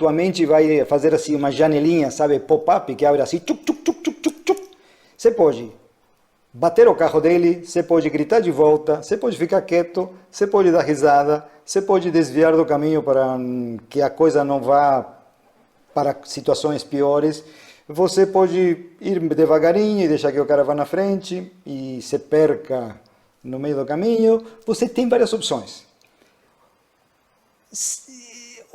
tua mente vai fazer assim uma janelinha, sabe, pop-up, que abre assim, tchuc, tchuc, tchuc, tchuc, tchuc, tchuc. Você pode bater o carro dele, você pode gritar de volta, você pode ficar quieto, você pode dar risada, você pode desviar do caminho para que a coisa não vá para situações piores. Você pode ir devagarinho e deixar que o cara vá na frente e se perca no meio do caminho. Você tem várias opções.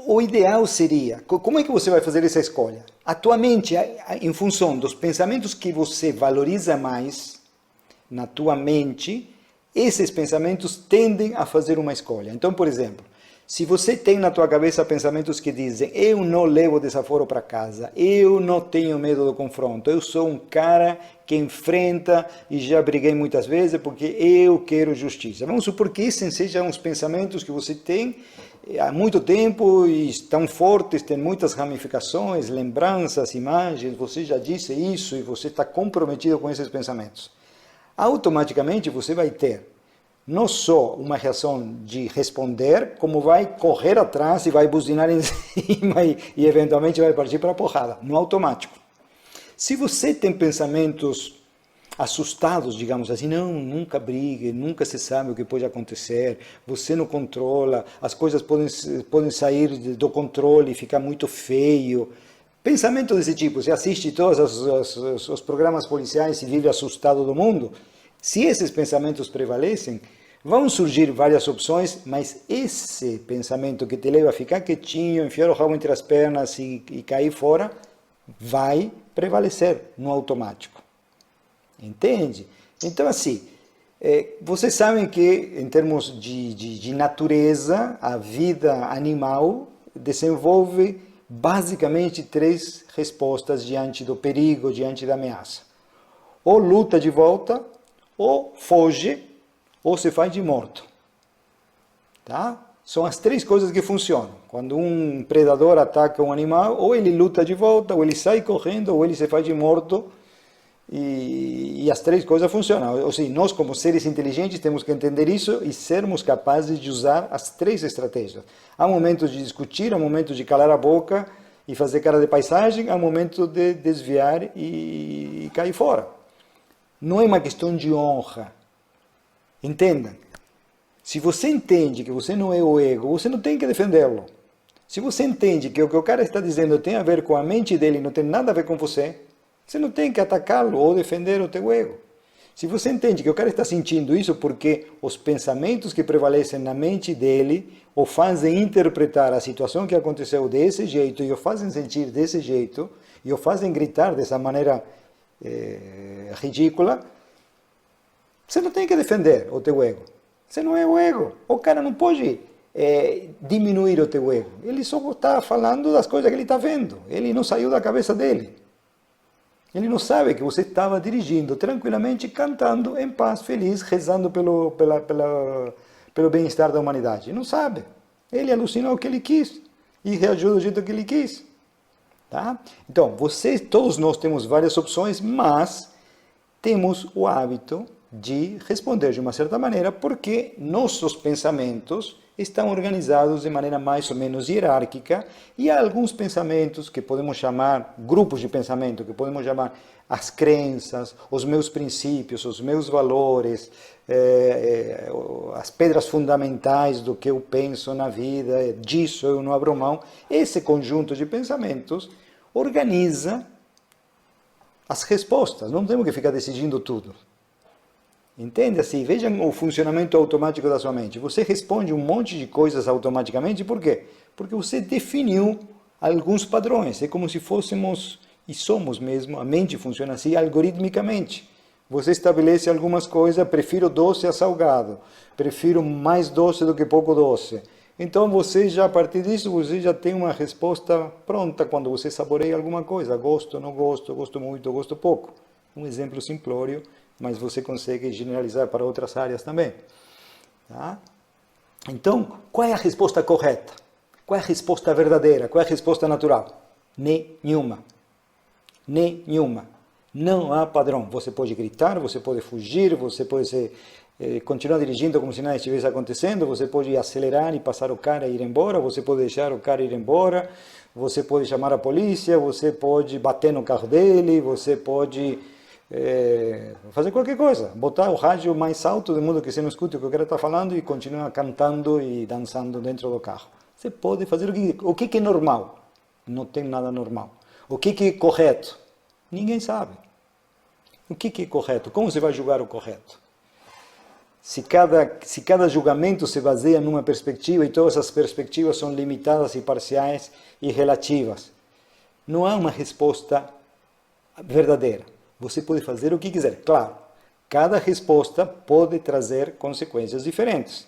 O ideal seria, como é que você vai fazer essa escolha? A tua mente, em função dos pensamentos que você valoriza mais na tua mente, esses pensamentos tendem a fazer uma escolha. Então, por exemplo, se você tem na tua cabeça pensamentos que dizem eu não levo desaforo para casa, eu não tenho medo do confronto, eu sou um cara que enfrenta e já briguei muitas vezes porque eu quero justiça. Vamos supor que esses sejam os pensamentos que você tem há muito tempo e estão fortes, tem muitas ramificações, lembranças, imagens, você já disse isso e você está comprometido com esses pensamentos. Automaticamente você vai ter não só uma reação de responder, como vai correr atrás e vai buzinar em cima e eventualmente vai partir para a porrada, no automático. Se você tem pensamentos assustados, digamos assim, não, nunca brigue, nunca se sabe o que pode acontecer, você não controla, as coisas podem sair do controle e ficar muito feio. Pensamento desse tipo, você assiste todos os programas policiais e vive assustado do mundo, se esses pensamentos prevalecem, vão surgir várias opções, mas esse pensamento que te leva a ficar quietinho, enfiar o rabo entre as pernas e cair fora, vai prevalecer no automático. Entende? Então, assim, vocês sabem que, em termos de natureza, a vida animal desenvolve basicamente 3 respostas diante do perigo, diante da ameaça. Ou luta de volta, ou foge, ou se faz de morto. Tá? São as 3 coisas que funcionam. Quando um predador ataca um animal, ou ele luta de volta, ou ele sai correndo, ou ele se faz de morto. E as 3 coisas funcionam. Ou seja, nós como seres inteligentes temos que entender isso e sermos capazes de usar as 3 estratégias. Há momentos de discutir, há momentos de calar a boca e fazer cara de paisagem, há momentos de desviar e cair fora. Não é uma questão de honra. Entenda. Se você entende que você não é o ego, você não tem que defendê-lo. Se você entende que o que o cara está dizendo tem a ver com a mente dele, não tem nada a ver com você, você não tem que atacá-lo ou defender o teu ego. Se você entende que o cara está sentindo isso porque os pensamentos que prevalecem na mente dele o fazem interpretar a situação que aconteceu desse jeito e o fazem sentir desse jeito e o fazem gritar dessa maneira ridícula, você não tem que defender o teu ego. Você não é o ego. O cara não pode diminuir o teu ego. Ele só está falando das coisas que ele está vendo. Ele não saiu da cabeça dele. Ele não sabe que você estava dirigindo tranquilamente, cantando em paz, feliz, rezando pelo bem-estar da humanidade. Não sabe. Ele alucinou o que ele quis e reagiu do jeito que ele quis. Tá? Então, todos nós temos várias opções, mas temos o hábito de responder de uma certa maneira porque nossos pensamentos estão organizados de maneira mais ou menos hierárquica e há alguns pensamentos que podemos chamar, grupos de pensamento, que podemos chamar as crenças, os meus princípios, os meus valores, as pedras fundamentais do que eu penso na vida, disso eu não abro mão. Esse conjunto de pensamentos organiza as respostas, não temos que ficar decidindo tudo. Entende assim? Vejam o funcionamento automático da sua mente. Você responde um monte de coisas automaticamente, por quê? Porque você definiu alguns padrões. É como se fôssemos, e somos mesmo, a mente funciona assim algoritmicamente. Você estabelece algumas coisas, prefiro doce a salgado, prefiro mais doce do que pouco doce. Então você já, a partir disso, você já tem uma resposta pronta quando você saboreia alguma coisa. Gosto, não gosto, gosto muito, gosto pouco. Um exemplo simplório, mas você consegue generalizar para outras áreas também. Tá? Então, qual é a resposta correta? Qual é a resposta verdadeira? Qual é a resposta natural? Nenhuma. Nenhuma. Não há padrão. Você pode gritar, você pode fugir, você pode continuar dirigindo como se nada estivesse acontecendo, você pode acelerar e passar o cara e ir embora, você pode deixar o cara ir embora, você pode chamar a polícia, você pode bater no carro dele, você pode fazer qualquer coisa, botar o rádio mais alto de modo que você não escute o que o cara está falando e continuar cantando e dançando dentro do carro. Você pode fazer o que é normal. Não tem nada normal. O que é correto? Ninguém sabe. O que é correto? Como você vai julgar o correto? Se cada julgamento se baseia numa perspectiva e todas as perspectivas são limitadas e parciais e relativas, não há uma resposta verdadeira. Você pode fazer o que quiser. Claro, cada resposta pode trazer consequências diferentes.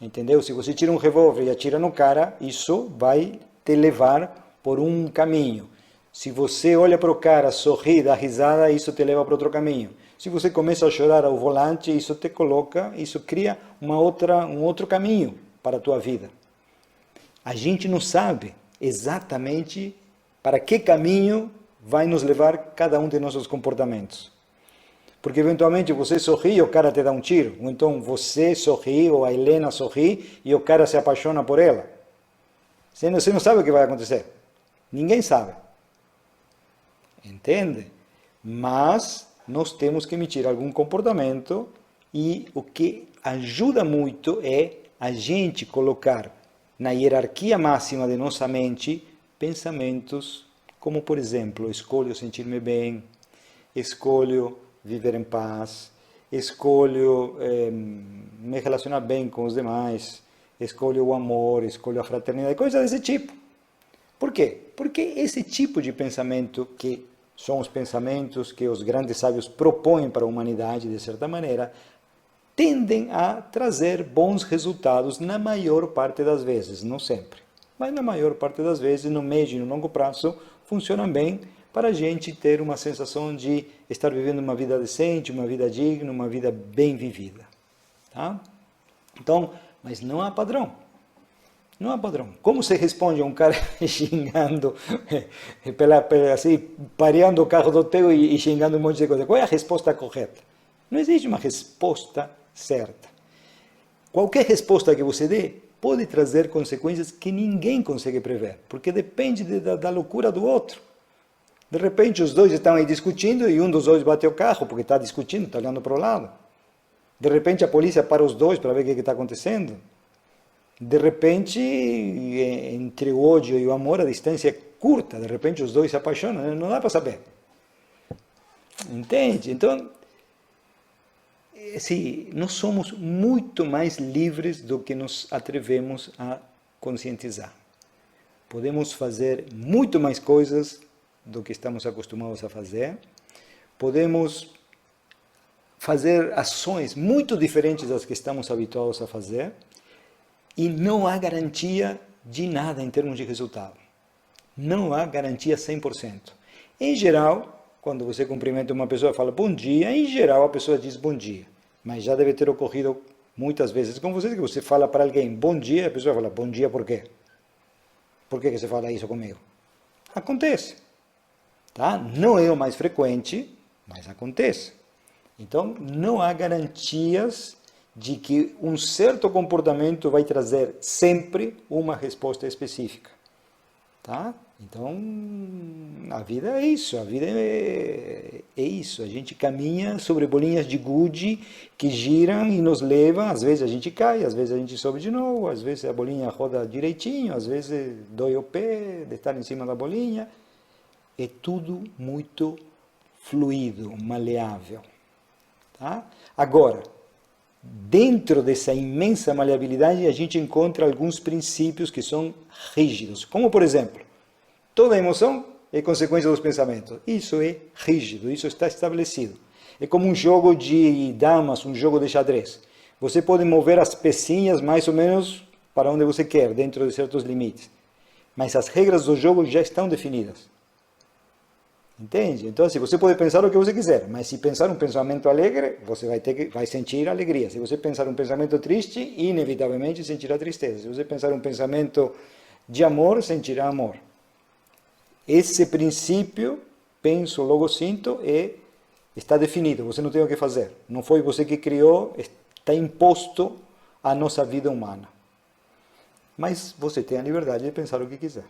Entendeu? Se você tira um revólver e atira no cara, isso vai te levar por um caminho. Se você olha para o cara, sorri, dá risada, isso te leva para outro caminho. Se você começa a chorar ao volante, isso te coloca, isso cria um outro caminho para a tua vida. A gente não sabe exatamente para que caminho vai nos levar cada um de nossos comportamentos. Porque eventualmente você sorri e o cara te dá um tiro. Ou então você sorri, ou a Helena sorri e o cara se apaixona por ela. Você não sabe o que vai acontecer. Ninguém sabe. Entende? Mas nós temos que emitir algum comportamento e o que ajuda muito é a gente colocar na hierarquia máxima de nossa mente pensamentos como, por exemplo, escolho sentir-me bem, escolho viver em paz, escolho me relacionar bem com os demais, escolho o amor, escolho a fraternidade, coisas desse tipo. Por quê? Porque esse tipo de pensamento, que são os pensamentos que os grandes sábios propõem para a humanidade, de certa maneira, tendem a trazer bons resultados na maior parte das vezes, não sempre. Mas na maior parte das vezes, no médio e no longo prazo, funcionam bem para a gente ter uma sensação de estar vivendo uma vida decente, uma vida digna, uma vida bem vivida. Tá? Então, mas não há padrão. Não há padrão. Como você responde a um cara xingando, assim, pareando o carro do teu e xingando um monte de coisa? Qual é a resposta correta? Não existe uma resposta certa. Qualquer resposta que você dê pode trazer consequências que ninguém consegue prever, porque depende da loucura do outro. De repente os dois estão aí discutindo e um dos dois bate o carro porque está discutindo, está olhando para o lado. De repente a polícia para os dois para ver o que está acontecendo. De repente, entre o ódio e o amor, a distância é curta. De repente os dois se apaixonam, não dá para saber. Entende? Então, assim, nós somos muito mais livres do que nos atrevemos a conscientizar. Podemos fazer muito mais coisas do que estamos acostumados a fazer. Podemos fazer ações muito diferentes das que estamos habituados a fazer. E não há garantia de nada em termos de resultado. Não há garantia 100%. Em geral, quando você cumprimenta uma pessoa e fala bom dia, em geral a pessoa diz bom dia. Mas já deve ter ocorrido muitas vezes com você, que você fala para alguém bom dia, e a pessoa fala bom dia por quê? Por que você fala isso comigo? Acontece. Tá? Não é o mais frequente, mas acontece. Então, não há garantias de que um certo comportamento vai trazer sempre uma resposta específica. Tá? Então, a vida é isso, a vida é isso. A gente caminha sobre bolinhas de gude que giram e nos levam, às vezes a gente cai, às vezes a gente sobe de novo, às vezes a bolinha roda direitinho, às vezes dói o pé de estar em cima da bolinha. É tudo muito fluido, maleável. Tá? Agora, dentro dessa imensa maleabilidade, a gente encontra alguns princípios que são rígidos. Como, por exemplo, toda emoção é consequência dos pensamentos. Isso é rígido, isso está estabelecido. É como um jogo de damas, um jogo de xadrez. Você pode mover as pecinhas mais ou menos para onde você quer, dentro de certos limites. Mas as regras do jogo já estão definidas. Entende? Então, assim, você pode pensar o que você quiser, mas se pensar um pensamento alegre, você vai sentir alegria. Se você pensar um pensamento triste, inevitavelmente sentirá tristeza. Se você pensar um pensamento de amor, sentirá amor. Esse princípio penso, logo sinto, e está definido, você não tem o que fazer. Não foi você que criou, está imposto à nossa vida humana. Mas você tem a liberdade de pensar o que quiser.